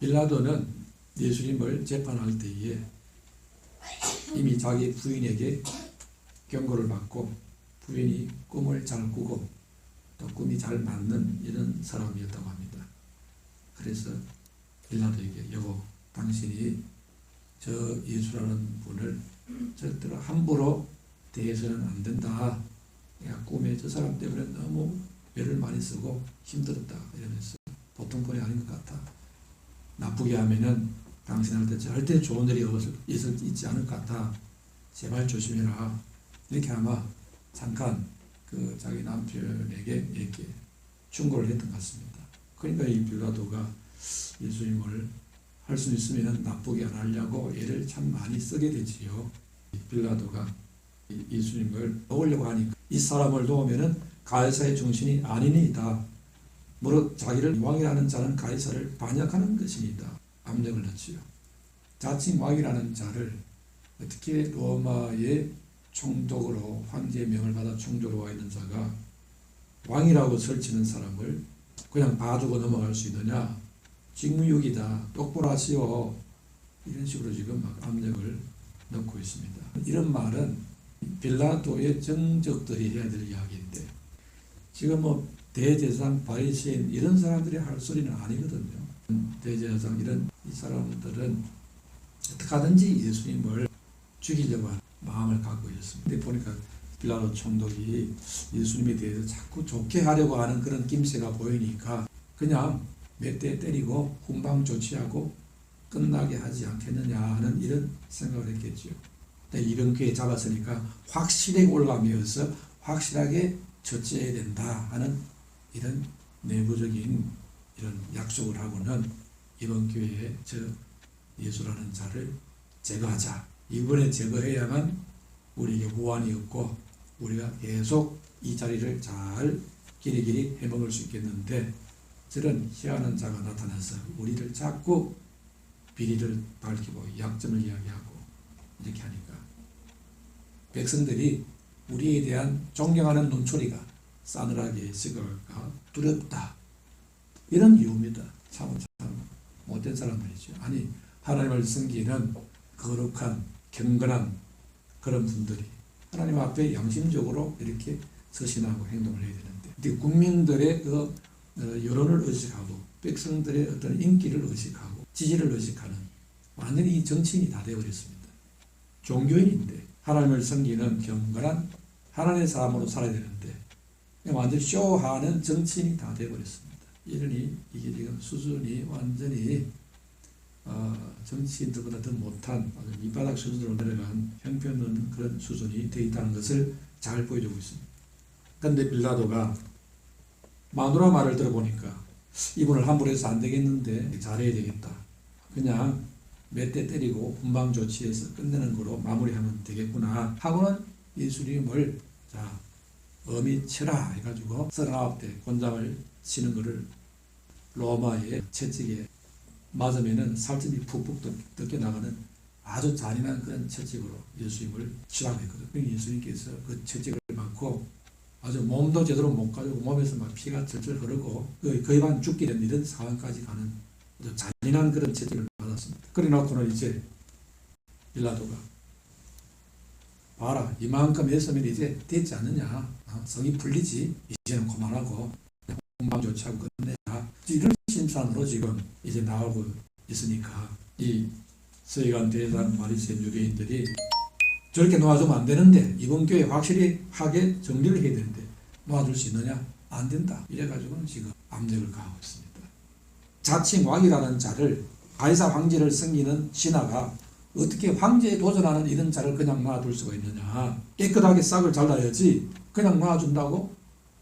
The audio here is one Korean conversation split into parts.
빌라도는 예수님을 재판할 때에 이미 자기 부인에게 경고를 받고 부인이 꿈을 잘 꾸고 또 꿈이 잘 맞는 이런 사람이었다고 합니다. 그래서 빌라도에게 여보, 당신이 저 예수라는 분을 절대로 함부로 대해서는 안 된다. 내가 꿈에 저 사람 때문에 너무 애를 많이 쓰고 힘들었다 이러면서 보통 분이 아닌 것 같아. 나쁘게 하면은 당신한테 절대 좋은 일이 있지 않을 것 같아. 제발 조심해라. 이렇게 아마 잠깐 그 자기 남편에게 이렇게 충고를 했던 것 같습니다. 그러니까 이 빌라도가 예수님을 할 수 있으면 나쁘게 안 하려고 애를 참 많이 쓰게 되지요. 빌라도가 예수님을 놓으려고 하니까 이 사람을 놓으면은 가이사의 중심이 아니니이다. 무릇 자기를 왕이라는 자는 가이사를 반역하는 것입니다. 압력을 넣지요. 자칭 왕이라는 자를 어떻게 로마의 총독으로 황제의 명을 받아 총독으로 와 있는 자가 왕이라고 설치는 사람을 그냥 봐주고 넘어갈 수 있느냐? 직무유기다. 똑바로 하시오. 이런 식으로 지금 막 압력을 넣고 있습니다. 이런 말은 빌라도의 정적들이 해야 될 이야기인데 지금 뭐 대제사장, 바리새인 이런 사람들이 할 소리는 아니거든요. 대제사장 이런 이 사람들은 어떻게 하든지 예수님을 죽이려고 하는 마음을 갖고 있었습니다. 근데 보니까 빌라도 총독이 예수님에 대해서 자꾸 좋게 하려고 하는 그런 낌새가 보이니까 그냥 몇 대 때리고 훈방 조치하고 끝나게 하지 않겠느냐 하는 이런 생각을 했겠죠. 이런 기회에 잡았으니까 확실히 올라가면서 확실하게 처치해야 된다 하는 이런 내부적인 이런 약속을 하고는 이번 기회에 저 예수라는 자를 제거하자. 이번에 제거해야만 우리에게 후환이 없고 우리가 계속 이 자리를 잘 길이길이 해먹을 수 있겠는데 저런 희한한 자가 나타나서 우리를 자꾸 비리를 밝히고 약점을 이야기하고 이렇게 하니까 백성들이 우리에 대한 존경하는 눈초리가 싸늘하게 식어갈까 두렵다. 이런 이유입니다. 참 못된 사람들이죠. 아니 하나님을 섬기는 거룩한 경건한 그런 분들이 하나님 앞에 양심적으로 이렇게 서신하고 행동을 해야 되는데 국민들의 그 여론을 의식하고 백성들의 어떤 인기를 의식하고 지지를 의식하는 완전히 정치인이 다 되어버렸습니다. 종교인인데 하나님을 섬기는 경건한 하나님의 사람으로 살아야 되는데 완전히 쇼하는 정치인이 다 되어버렸습니다. 이러니 이게 지금 수준이 완전히 정치인들보다 더 못한 밑바닥 수준으로 내려간 형편없는 그런 수준이 되어 있다는 것을 잘 보여주고 있습니다. 그런데 빌라도가 마누라 말을 들어보니까 이분을 함부로 해서 안 되겠는데 잘해야 되겠다. 그냥 몇 대 때리고 훈방 조치해서 끝내는 거로 마무리하면 되겠구나 하고는 예수님을 자 엄히 쳐라 해가지고 39대 권장을 치는 거를 로마의 채찍에 맞으면은 살점이 푹푹 뜯겨나가는 아주 잔인한 그런 채찍으로 예수님을 치라고 했거든요. 예수님께서 그 채찍을 맞고 아주 몸도 제대로 못 가지고 몸에서 막 피가 절절 흐르고 거의 반 죽게 된 이런 상황까지 가는 아주 잔인한 그런 채찍을 받았습니다. 그래 놓고는 이제 빌라도가 봐라 이만큼 했으면 이제 됐지 않느냐 성이 풀리지 이제는 그만하고 훈방 조치하고 끝내자 이런 심산으로 지금 이제 나오고 있으니까 이 서기관 대제사장 바리새인 유대인들이 저렇게 놓아주면 안 되는데 이번 교회 확실히 하게 정리를 해야 되는데 놓아줄 수 있느냐? 안 된다. 이래가지고는 지금 압력을 가하고 있습니다. 자칭 왕이라는 자를 가이사 황제를 섬기는 신하가 어떻게 황제에 도전하는 이런 자를 그냥 놔둘 수가 있느냐? 깨끗하게 싹을 잘라야지 그냥 놔준다고?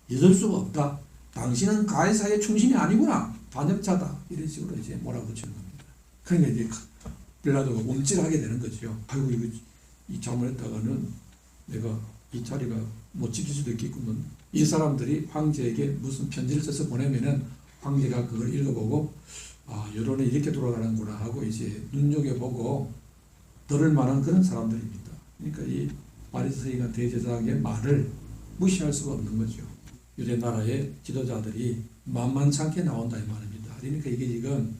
잊을 수가 없다. 당신은 가이사의 충신이 아니구나. 반역자다. 이런 식으로 이제 몰아붙이는 겁니다. 그러니까 이제 빌라도가 움찔하게 되는 거죠. 아이고 이거 이 잘못했다가는 내가 이 자리가 못 지킬 수도 있겠구먼. 이 사람들이 황제에게 무슨 편지를 써서 보내면은 황제가 그걸 읽어보고 여론이 이렇게 돌아가는구나 하고 이제 눈여겨보고 들을 만한 그런 사람들입니다. 그러니까 이 바리새인과 대제사장의 말을 무시할 수가 없는 거죠. 유대 나라의 지도자들이 만만찮게 나온다 이 말입니다. 그러니까 이게 지금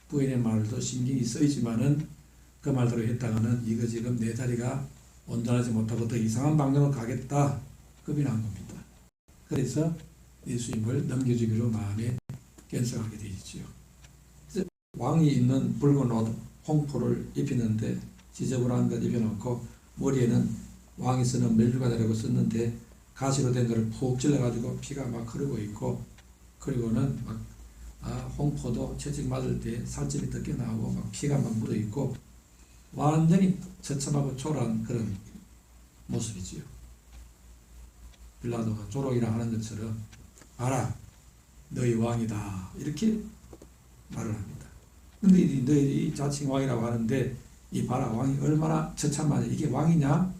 부인의 말도 신경이 쓰이지만은 그 말대로 했다가는 이거 지금 내 자리가 온전하지 못하고 더 이상한 방향으로 가겠다 겁이 난 겁니다. 그래서 예수님을 넘겨주기로 마음에 결정하게 되었지요. 왕이 입는 붉은 옷 홍포를 입히는데 지저분한 것 입혀놓고 머리에는 왕이 쓰는 멜류가다라고 썼는데 가시로 된 것을 푹 찔러가지고 피가 막 흐르고 있고, 그리고는 막 홍포도 채찍 맞을 때 살집이 뜯겨 나오고 막 피가 막 묻어 있고 완전히 처참하고 초라한 그런 모습이지요. 빌라도가 조롱이라 하는 것처럼 알아 너희 왕이다 이렇게 말을 합니다. 근데 너희 자칭 왕이라고 하는데 이 봐라 왕이 얼마나 처참하냐, 이게 왕이냐,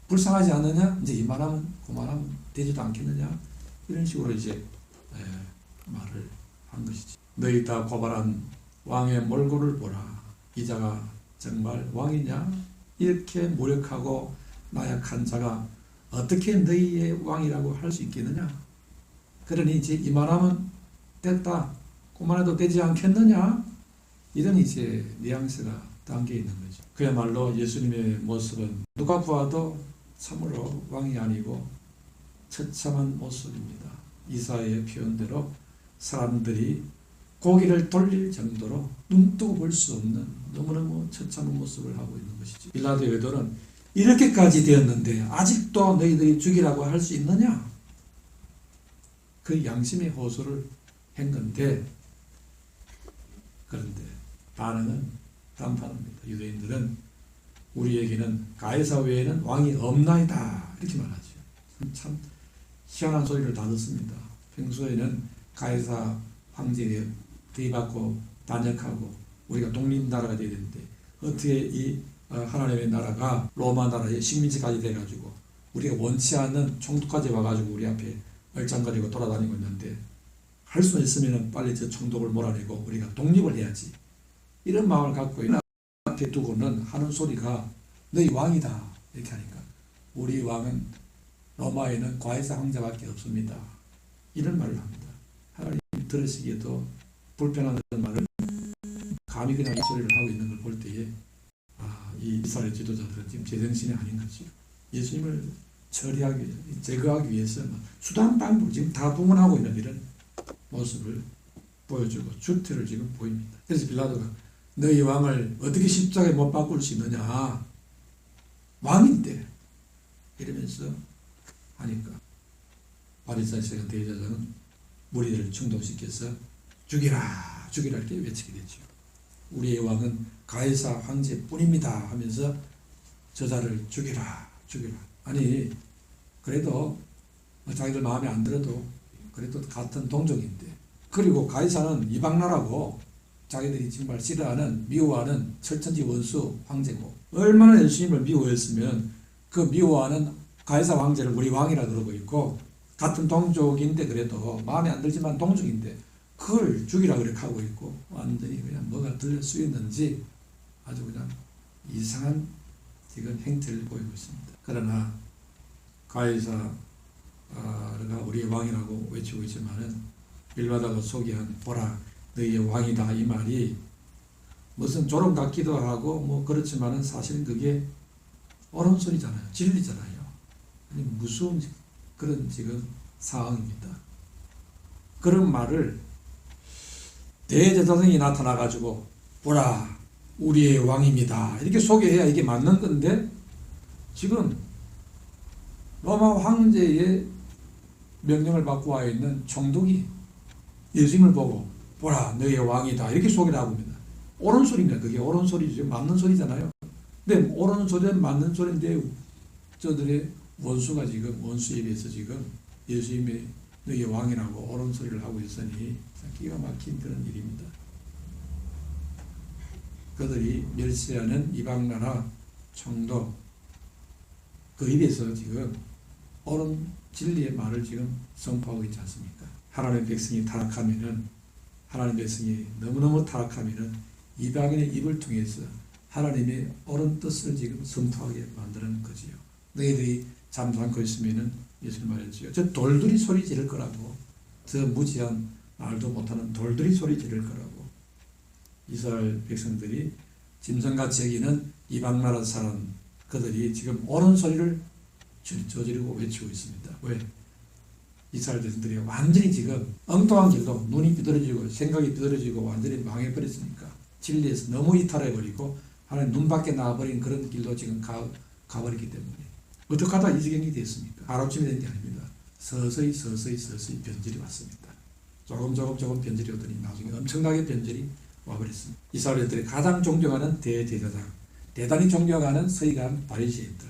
불쌍하지 않느냐, 이제 이만하면 그만하면 되지도 않겠느냐, 이런 식으로 이제 말을 한 것이지. 너희 다 고발한 왕의 몰골을 보라, 이자가 정말 왕이냐, 이렇게 무력하고 나약한 자가 어떻게 너희의 왕이라고 할 수 있겠느냐, 그러니 이제 이만하면 됐다, 그만해도 되지 않겠느냐, 이런 이제 뉘앙스가 담겨 있는 거죠. 그야말로 예수님의 모습은 누가 보아도 참으로 왕이 아니고 처참한 모습입니다. 이사야의 표현대로 사람들이 고개를 돌릴 정도로 눈뜨고 볼 수 없는 너무너무 처참한 모습을 하고 있는 것이죠. 빌라도의 의도는 이렇게까지 되었는데 아직도 너희들이 죽이라고 할 수 있느냐, 그 양심의 호소를 한 건데, 그런데 반응은 단판합니다. 유대인들은 우리에게는 가이사 외에는 왕이 없나이다 이렇게 말하죠. 참 희한한 소리를 다 듣습니다. 평소에는 가이사 황제에 대입받고 반역하고 우리가 독립나라가 되어야 되는데 어떻게 이 하나님의 나라가 로마 나라의 식민지까지 돼가지고 우리가 원치 않는 총독까지 와가지고 우리 앞에 얼짱거리고 돌아다니고 있는데, 할 수 있으면 빨리 저 총독을 몰아내고 우리가 독립을 해야지, 이런 마음을 갖고 앞에 두고는 하는 소리가 너희 왕이다 이렇게 하니까, 우리 왕은 로마에는 과이사 황제밖에 없습니다 이런 말을 합니다. 하나님 들으시기에도 불편한 그런 말을 감히 그냥 이 소리를 하고 있는 걸 볼 때에 이 이스라엘 지도자들은 지금 제정신이 아닌 거죠. 예수님을 처리하기, 제거하기 위해서 수단 방법 지금 다 동원하고 있는 이런 모습을 보여주고 주태를 지금 보입니다. 그래서 빌라도가 너희 왕을 어떻게 십자가에 못 바꿀 수 있느냐, 왕인데, 이러면서 하니까 바리새인 대제사장은 무리들을 충동시켜서 죽이라 죽이라 이렇게 외치게 되죠. 우리의 왕은 가이사 황제뿐입니다 하면서 저자를 죽이라 죽이라. 아니 그래도 자기들 마음에 안 들어도 그래도 같은 동족인데, 그리고 가이사는 이방나라고 자기들이 정말 싫어하는 미워하는 철천지 원수 황제고, 얼마나 예수님을 미워했으면 그 미워하는 가이사 황제를 우리 왕이라 그러고 있고, 같은 동족인데 그래도 마음에 안 들지만 동족인데 그걸 죽이라 그렇게 하고 있고, 완전히 그냥 뭐가 들려 쓰였는지 아주 그냥 이상한 지금 행태를 보이고 있습니다. 그러나 가이사가 우리의 왕이라고 외치고 있지만은 빌라도가 소개한 보라 너희의 왕이다 이 말이 무슨 조롱 같기도 하고 뭐 그렇지만은 사실은 그게 옳은 소리잖아요. 진리잖아요. 아니 무서운 그런 지금 상황입니다. 그런 말을 대제사장이 나타나가지고 보라 우리의 왕입니다 이렇게 소개해야 이게 맞는 건데, 지금 로마 황제의 명령을 받고 와 있는 총독이 예수님을 보고 보라 너희의 왕이다 이렇게 소개를 하고 있습니다. 옳은 소리입니다. 그게 옳은 소리죠. 맞는 소리잖아요. 근데 옳은 소리는 맞는 소리인데 저들의 원수가 지금 원수에 비해서 지금 예수님의 너희의 왕이라고 옳은 소리를 하고 있으니 기가 막힌 그런 일입니다. 그들이 멸시하는 이방나라 총독 그 입에서 지금 옳은 진리의 말을 지금 선포하고 있지 않습니까? 하나님의 백성이 타락하면은, 하나님의 백성이 너무너무 타락하면은 이방인의 입을 통해서 하나님의 옳은 뜻을 지금 선포하게 만드는 거지요. 너희들이 잠잠고 있으면은 예수님 말했지요. 저 돌들이 소리 지를 거라고, 저 무지한 말도 못하는 돌들이 소리 지를 거라고. 이스라엘 백성들이 짐승같이 여기는 이방 나라 사람 그들이 지금 옳은 소리를 저지르고 외치고 있습니다. 왜? 이스라엘 백성들이 완전히 지금 엉뚱한 길로 눈이 비뚤어지고 생각이 비뚤어지고 완전히 망해버렸으니까 진리에서 너무 이탈해버리고 하나님 눈 밖에 나와버린 그런 길로 지금 가버리기 때문에 어떻게 하다 이 지경이 됐습니까? 하루쯤이 된 게 아닙니다. 서서히 변질이 왔습니다. 조금 변질이 오더니 나중에 엄청나게 변질이 와버렸습니다. 이스라엘들이 가장 존경하는 대제사장, 대단히 존경하는 서기관 바리새인들,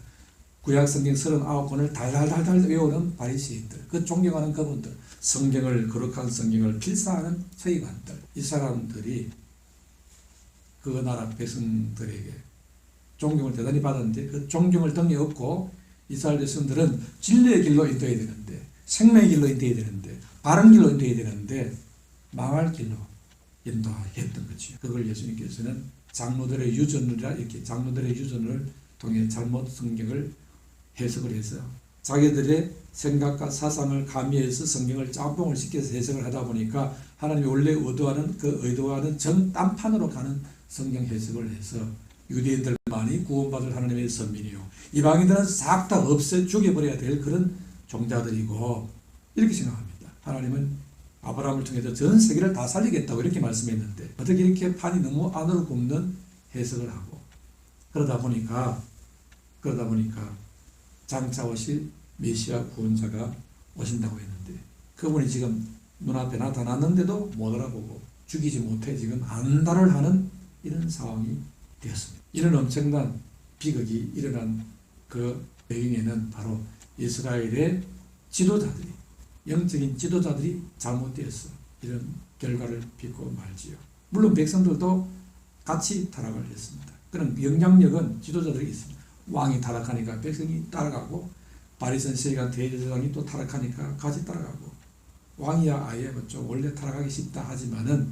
구약 성경 39권을 달달달달 외우는 바리새인들, 그 존경하는 그분들, 성경을 거룩한 성경을 필사하는 서기관들, 이 사람들이 그 나라 백성들에게 존경을 대단히 받았는데 그 존경을 등에 업고 이스라엘 백성들은 진리의 길로 인도해야 되는데 생명의 길로 인도해야 되는데 바른 길로 인도해야 되는데 망할 길로 인도했던 거죠. 그걸 예수님께서는 장로들의 유전이라 이렇게 장로들의 유전을 통해 잘못 성경을 해석을 해서 자기들의 생각과 사상을 가미해서 성경을 짬뽕을 시켜서 해석을 하다 보니까 하나님이 원래 의도하는 그 의도하는 정딴판으로 가는 성경 해석을 해서 유대인들만이 구원받을 하나님의 선민이요 이방인들은 싹 다 없애 죽여버려야 될 그런 종자들이고 이렇게 생각합니다. 하나님은 아브라함을 통해서 전 세계를 다 살리겠다고 이렇게 말씀했는데 어떻게 이렇게 판이 너무 안으로 굽는 해석을 하고 그러다 보니까 장차 오실 메시아 구원자가 오신다고 했는데 그분이 지금 눈앞에 나타났는데도 못 알아보고 죽이지 못해 지금 안달을 하는 이런 상황이 되었습니다. 이런 엄청난 비극이 일어난 그 배경에는 바로 이스라엘의 지도자들이 영적인 지도자들이 잘못되었어 이런 결과를 빚고 말지요. 물론 백성들도 같이 타락을 했습니다. 그런 영향력은 지도자들이 있습니다. 왕이 타락하니까 백성이 따라가고 바리새인 세리가 대제사장이 또 타락하니까 같이 따라가고 왕이야 아예 좀 원래 타락하기 쉽다 하지만은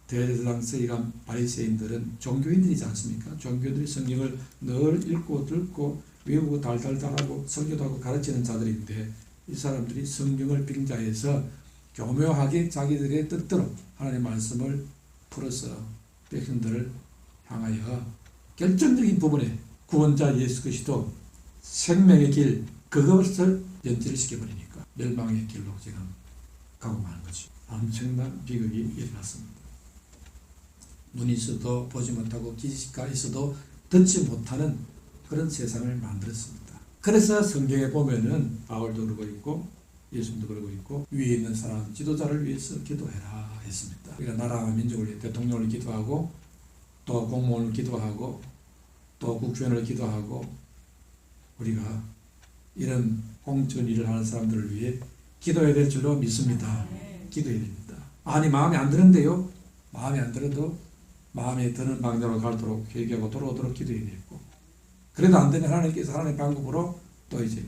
대제사장 세리가 바리새인들은 종교인들이지 않습니까? 종교인들이 성경을 늘 읽고 듣고 외우고 달달달하고 설교도 하고 가르치는 자들인데 이 사람들이 성경을 빙자해서 교묘하게 자기들의 뜻대로 하나님의 말씀을 풀어서 백성들을 향하여 결정적인 부분에 구원자 예수 그리스도 생명의 길 그것을 연지를 시켜버리니까 멸망의 길로 지금 가고 마는 거죠. 엄청난 비극이 일어났습니다. 눈이 있어도 보지 못하고 지식가 있어도 듣지 못하는 그런 세상을 만들었습니다. 그래서 성경에 보면은 바울도 그러고 있고 예수님도 그러고 있고 위에 있는 사람 지도자를 위해서 기도해라 했습니다. 그러니까 나라와 민족을 위해 대통령을 기도하고 또 공무원을 기도하고 또 국회의원을 기도하고 우리가 이런 공천 일을 하는 사람들을 위해 기도해야 될 줄로 믿습니다. 기도해야 됩니다. 아니 마음에 안 드는데요. 마음에 안 들어도 마음에 드는 방향으로 갈도록 회개하고 돌아오도록 기도해야 되고 그래도 안 되면 하나님께서 하나님의 방법으로 또 이제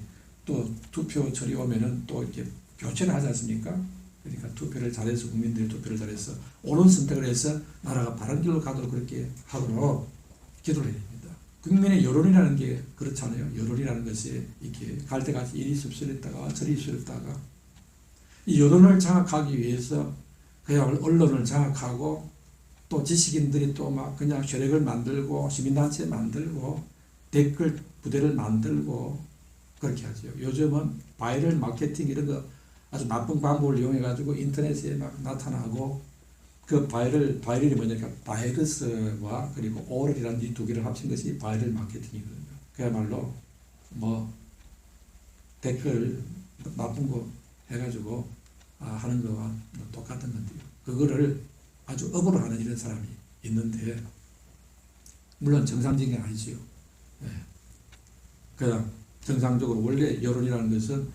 또 투표철이 오면은 또 이렇게 교체를 하지 않습니까? 그러니까 투표를 잘해서 국민들이 투표를 잘해서 옳은 선택을 해서 나라가 바른 길로 가도록 그렇게 하도록 기도를 해야 됩니다. 국민의 여론이라는 게 그렇잖아요. 여론이라는 것이 이렇게 갈 때같이 이리 씁쓸했다가 저리 씁쓸했다가 이 여론을 장악하기 위해서 그냥 언론을 장악하고 또 지식인들이 또 막 그냥 세력을 만들고 시민단체 만들고 댓글 부대를 만들고 그렇게 하죠. 요즘은 바이럴 마케팅 이런 거 아주 나쁜 방법을 이용해 가지고 인터넷에 막 나타나고 그 바이럴이 뭐냐니까 바이러스와 그리고 오럴이라는 이 두 개를 합친 것이 바이럴 마케팅이거든요. 그야말로 뭐 댓글 나쁜 거 해가지고 하는 거와 똑같은 건데요. 그거를 아주 업으로 하는 이런 사람이 있는데 물론 정상적인 게 아니지요. 네. 그냥 정상적으로 원래 여론이라는 것은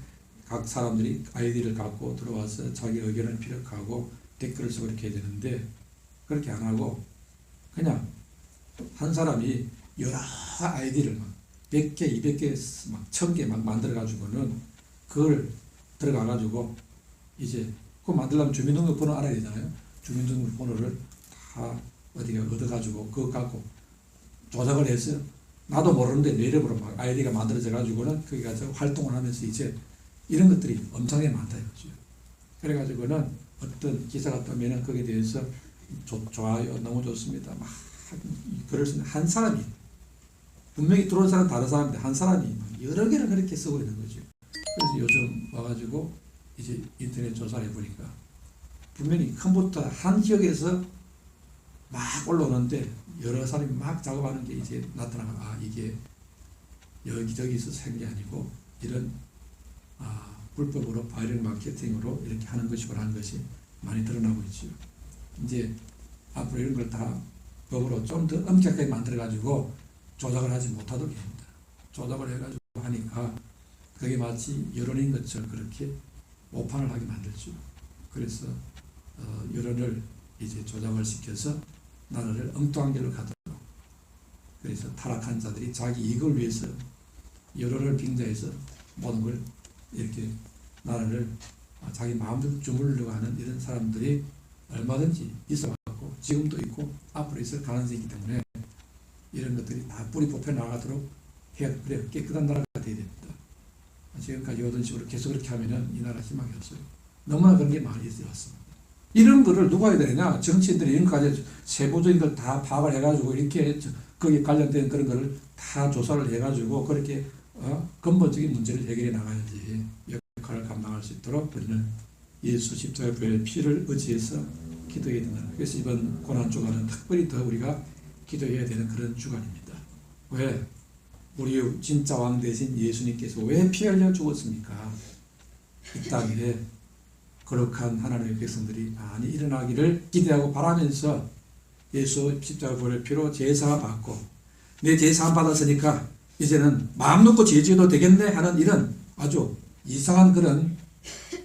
각 사람들이 아이디를 갖고 들어와서 자기 의견을 피력하고 댓글을 쓰고 이렇게 해야 되는데 그렇게 안 하고 그냥 한 사람이 여러 아이디를 막 100개, 200개, 막 1000개 막 만들어 가지고는 그걸 들어가 가지고 이제 그거 만들려면 주민등록번호 알아야 되잖아요. 주민등록번호를 다 어디가 얻어가지고 그거 갖고 조작을 해서 나도 모르는데 내 이름으로 막 아이디가 만들어져 가지고는 거기 가서 활동을 하면서 이제 이런 것들이 엄청나게 많다 이거죠. 그래가지고는 어떤 기사가 뜨면은 거기에 대해서 좋아요. 너무 좋습니다. 막 글을 쓰는 한 사람이, 분명히 들어온 사람은 다른 사람인데 한 사람이 여러 개를 그렇게 쓰고 있는 거죠. 그래서 요즘 와가지고 이제 인터넷 조사를 해보니까 분명히 컴퓨터 한 지역에서 막 올라오는데 여러 사람이 막 작업하는 게 이제 나타나가, 이게 여기저기서 생 게 아니고 이런 불법으로 바이럴 마케팅으로 이렇게 하는 것이고 하는 것이 많이 드러나고 있죠. 이제 앞으로 이런 걸 다 법으로 좀 더 엄격하게 만들어가지고 조작을 하지 못하도록 합니다. 조작을 해가지고 하니까 그게 마치 여론인 것처럼 그렇게 오판을 하게 만들죠. 그래서 여론을 이제 조작을 시켜서 나라를 엉뚱한 길로 가도록, 그래서 타락한 자들이 자기 이익을 위해서 여론을 빙자해서 모든 걸 이렇게 나라를 자기 마음대로 주물려고 하는 이런 사람들이 얼마든지 있어왔고 지금도 있고 앞으로 있을 가능성이 있기 때문에 이런 것들이 다 뿌리 뽑혀 나가도록 해야, 그래야 깨끗한 나라가 되어야 됩니다. 지금까지 오던 식으로 계속 그렇게 하면은 이 나라 희망이 없어요. 너무나 그런 게 많이 있었습니다. 이런 거를 누가 해야 되느냐? 정치인들이 이런 것까지 세부적인 걸 다 파악을 해가지고 이렇게 거기에 관련된 그런 거를 다 조사를 해가지고 그렇게 근본적인 문제를 해결해 나가야지 역할을 감당할 수 있도록 우리는 예수 십자가의 피를 의지해서 기도해야 된다. 그래서 이번 고난주간은 특별히 더 우리가 기도해야 되는 그런 주간입니다. 왜? 우리 진짜 왕 대신 예수님께서 왜 피 흘려 죽었습니까? 이 땅에 거룩한 하나님의 백성들이 많이 일어나기를 기대하고 바라면서 예수 십자가의 피로 제사를 받고 내 제사 받았으니까 이제는 마음 놓고 죄지어도 되겠네 하는 이런 아주 이상한 그런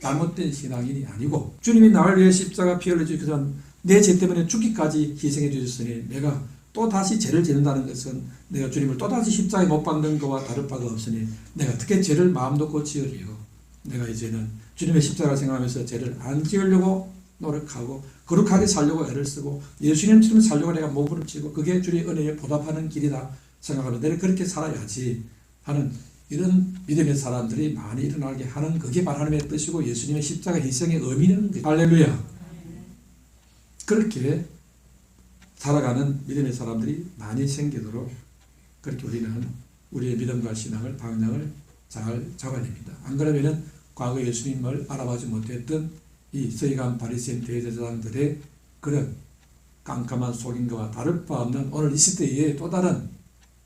잘못된 신앙인이 아니고, 주님이 나를 위해 십자가 피 흘려 주셔서 내 죄 때문에 죽기까지 희생해 주셨으니 내가 또 다시 죄를 짓는다는 것은 내가 주님을 또 다시 십자가에 못 박는 것과 다를 바가 없으니 내가 어떻게 죄를 마음 놓고 지으리요. 내가 이제는 주님의 십자가를 생각하면서 죄를 안 지으려고 노력하고 거룩하게 살려고 애를 쓰고 예수님처럼 살려고 내가 몸부림 치고 그게 주님의 은혜에 보답하는 길이다 생각하면 내가 그렇게 살아야지 하는 이런 믿음의 사람들이 많이 일어나게 하는, 그게 바로 하나님의 뜻이고 예수님의 십자가 희생의 의미는 거예요. 할렐루야. 그렇게 살아가는 믿음의 사람들이 많이 생기도록 그렇게 우리는 우리의 믿음과 신앙을 방향을 잘 잡아야 됩니다. 안 그러면은 과거 예수님을 알아보지 못했던 이 서기관 바리새인 대제사장들의 그런 깜깜한 속임과 다를 바 없는 오늘 이 시대에 또 다른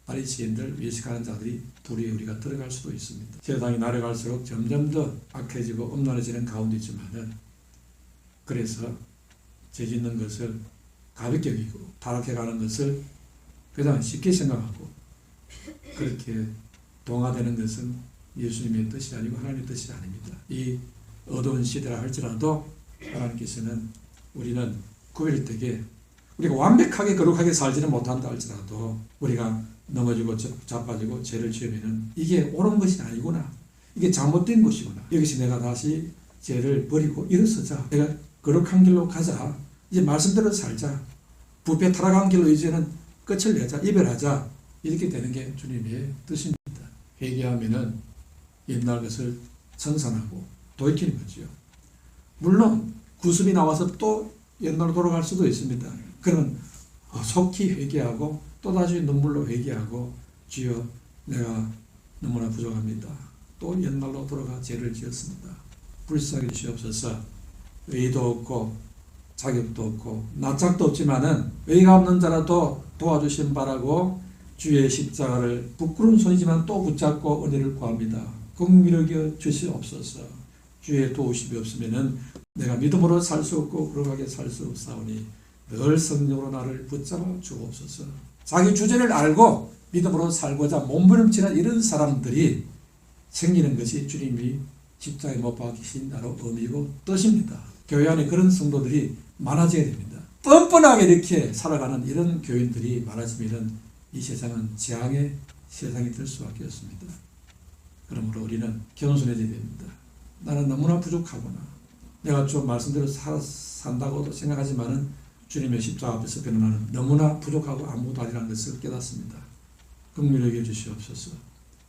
바리새인들 외식하는 자들이 도리에 우리가 들어갈 수도 있습니다. 세상이 나아갈수록 점점 더 악해지고 음란해지는 가운데 있지만은, 그래서 죄 짓는 것을 가볍게 여기고 타락해가는 것을 그냥 쉽게 생각하고 그렇게 동화되는 것은 예수님의 뜻이 아니고 하나님의 뜻이 아닙니다. 이 어두운 시대라 할지라도 하나님께서는 우리는 구별일 때에 우리가 완벽하게 거룩하게 살지는 못한다 할지라도 우리가 넘어지고 자빠지고 죄를 지으면은 이게 옳은 것이 아니구나, 이게 잘못된 것이구나, 여기서 내가 다시 죄를 버리고 일어서자, 내가 거룩한 길로 가자, 이제 말씀대로 살자, 부패 타락한 길로 이제는 끝을 내자, 이별하자, 이렇게 되는 게 주님의 뜻입니다. 회개하면은 옛날 것을 청산하고 돌이키는 거죠. 물론 구습이 나와서 또 옛날로 돌아갈 수도 있습니다. 그러면 속히 회개하고 또다시 눈물로 회개하고 주여 내가 너무나 부족합니다. 또 옛날로 돌아가 죄를 지었습니다. 불쌍히 주시옵소서. 의도 없고 자격도 없고 낯짝도 없지만은 의가 없는 자라도 도와주신 바라고 주의 십자가를 부끄러운 손이지만 또 붙잡고 은혜를 구합니다. 긍휼히 주시옵소서. 주의 도우심이 없으면은 내가 믿음으로 살 수 없고 거룩하게 살 수 없사오니 늘 성령으로 나를 붙잡아 주옵소서. 자기 주제를 알고 믿음으로 살고자 몸부림치는 이런 사람들이 생기는 것이 주님이 십자가에 못 박히신 나로 의미고 뜻입니다. 교회 안에 그런 성도들이 많아져야 됩니다. 뻔뻔하게 이렇게 살아가는 이런 교인들이 많아지면 이 세상은 재앙의 세상이 될 수밖에 없습니다. 그러므로 우리는 겸손해져야 됩니다. 나는 너무나 부족하구나. 내가 좀 말씀대로 산다고도 생각하지만은 주님의 십자가 앞에서 배는 나는 너무나 부족하고 아무것도 아니라는 것을 깨닫습니다. 긍휼히 여겨주시옵소서.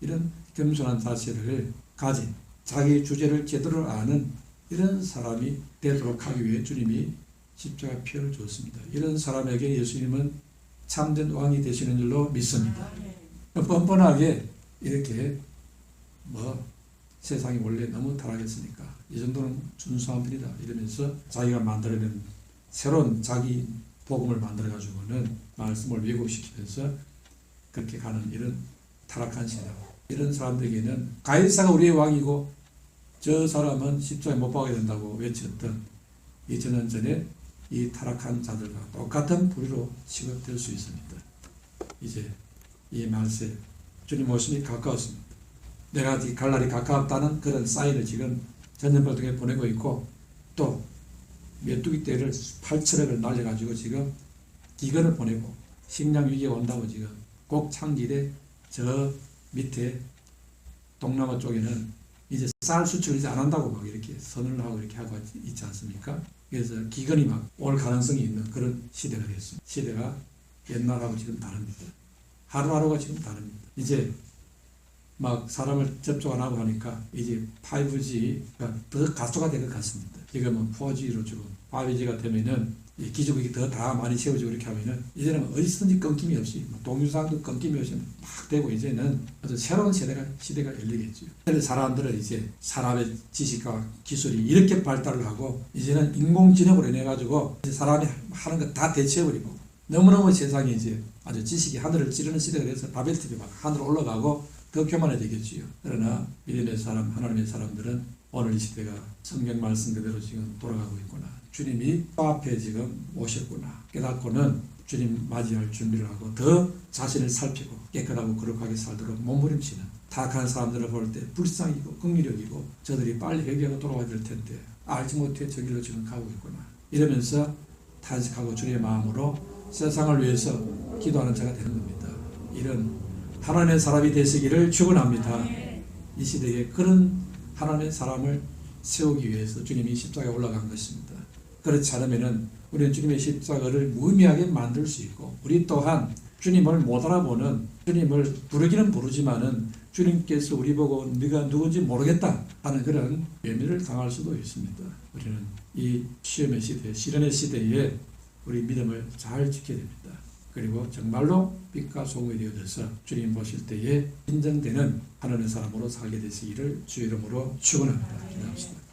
이런 겸손한 자세를 가진 자기 주제를 제대로 아는 이런 사람이 되도록 하기 위해 주님이 십자가 피를 줬습니다. 이런 사람에게 예수님은 참된 왕이 되시는 줄로 믿습니다. 뻔뻔하게 이렇게 세상이 원래 너무 타락했으니까 이 정도는 준수한 편이다 이러면서 자기가 만들어낸 새로운 자기 복음을 만들어 가지고는 말씀을 왜곡시키면서 그렇게 가는 이런 타락한 신앙, 이런 사람들에게는 가이사가 우리의 왕이고 저 사람은 십자가에 못 박아야 된다고 외쳤던 2000년 전에 이 타락한 자들과 똑같은 부류로 취급될 수 있습니다. 이제 이 말세 주님 오심이 가까웠습니다. 내가 갈 날이 가까웠다는 그런 사인을 지금 전염병 등에 보내고 있고, 또 메뚜기 떼를 8천억을 날려가지고 지금 기근을 보내고 식량 위기가 온다고 지금 꼭 창길에 저 밑에 동남아 쪽에는 이제 쌀 수출을 이제 안 한다고 막 이렇게 선언을 하고 이렇게 하고 있지 않습니까? 그래서 기근이 막 올 가능성이 있는 그런 시대가 됐습니다. 시대가 옛날하고 지금 다릅니다. 하루하루가 지금 다릅니다. 이제 막 사람을 접촉 안 하고 하니까 이제 5G가 더 가속화 될 것 같습니다. 지금은 4G로 지금 5G가 되면은 기지국이 더 다 많이 세워지고 이렇게 하면은 이제는 어디서든지 끊김이 없이 동영상도 끊김이 없이 막 되고 이제는 아주 새로운 시대가 열리겠죠. 그래서 사람들은 이제 사람의 지식과 기술이 이렇게 발달을 하고 이제는 인공지능으로 인해 가지고 사람이 하는 거 다 대체해버리고 너무너무 세상이 이제 아주 지식이 하늘을 찌르는 시대가 돼서 바벨탑이 막 하늘로 올라가고 더 교만해지겠지요. 그러나 믿음의 사람, 하나님의 사람들은 오늘 이 시대가 성경 말씀 그대로 지금 돌아가고 있구나. 주님이 앞에 지금 오셨구나. 깨닫고는 주님 맞이할 준비를 하고 더 자신을 살피고 깨끗하고 거룩하게 살도록 몸부림치는 타락한 사람들을 볼 때 불쌍이고 긍휼이고 저들이 빨리 회개하고 돌아와야 될 텐데 알지 못해 저 길로 지금 가고 있구나. 이러면서 탄식하고 주님의 마음으로 세상을 위해서 기도하는 자가 되는 겁니다. 이런 하나님의 사람이 되시기를 축원합니다. 이 시대에 그런 하나님의 사람을 세우기 위해서 주님이 십자가에 올라간 것입니다. 그렇지 않으면은 우리는 주님의 십자가를 무의미하게 만들 수 있고, 우리 또한 주님을 못 알아보는, 주님을 부르기는 부르지만은 주님께서 우리 보고 네가 누군지 모르겠다 하는 그런 외면을 당할 수도 있습니다. 우리는 이 시험의 시대, 시련의 시대에 우리 믿음을 잘 지켜야 됩니다. 그리고 정말로 빛과 소금이 되어져서 주님 보실 때에 인정되는 하나님의 사람으로 살게 되시기를 주의 이름으로 축원합니다. 기도합시다.